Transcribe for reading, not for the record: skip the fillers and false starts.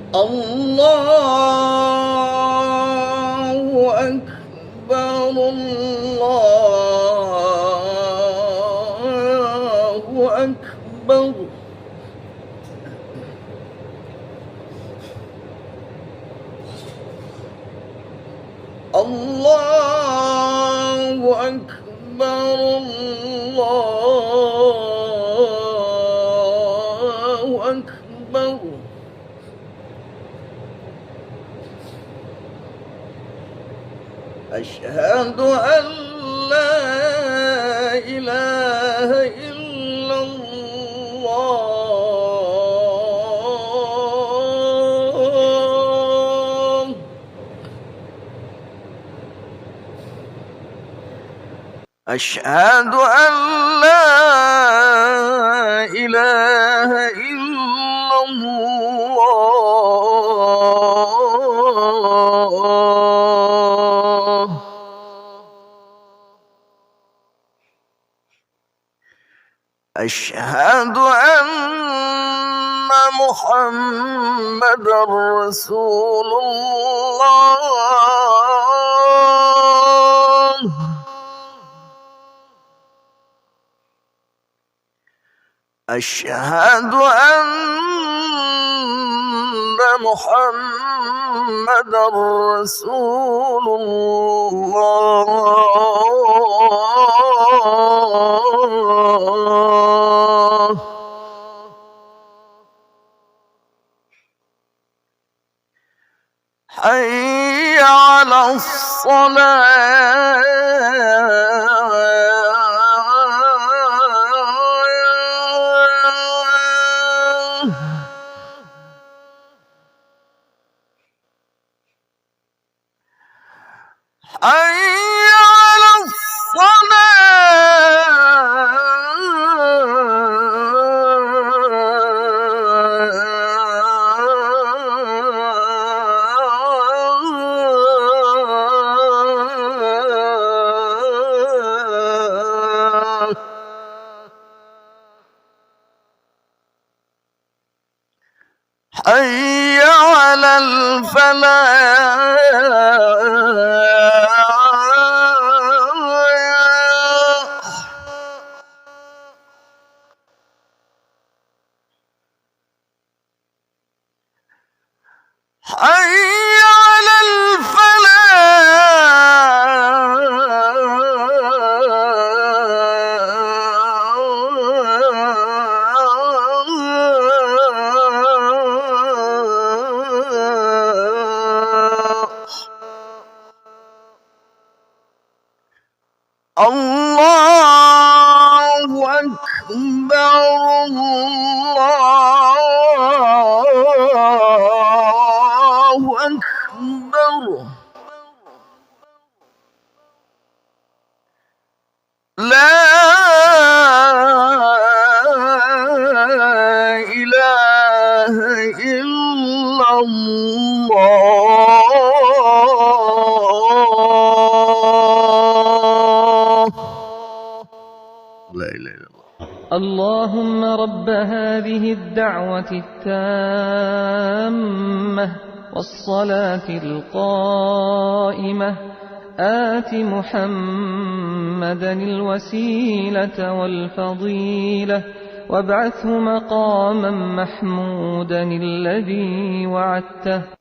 الله أكبر الله أكبر. الله أكبر الله أكبر. أشهد أن لا إله إلا الله. أشهد أن لا إله إلا الله. أشهد أن محمدًا رسول الله. أشهد أن محمدًا رسول الله. حي على الصلاة. حي على الصلاة. حي على الفلاح. حي على الله أكبر الله أكبر. لا إله إلا الله. لا إله إلا الله. اللهم رب هذه الدعوة التامة والصلاة القائمة آت محمدا الوسيلة والفضيلة وابعثه مقاما محمودا الذي وعدته.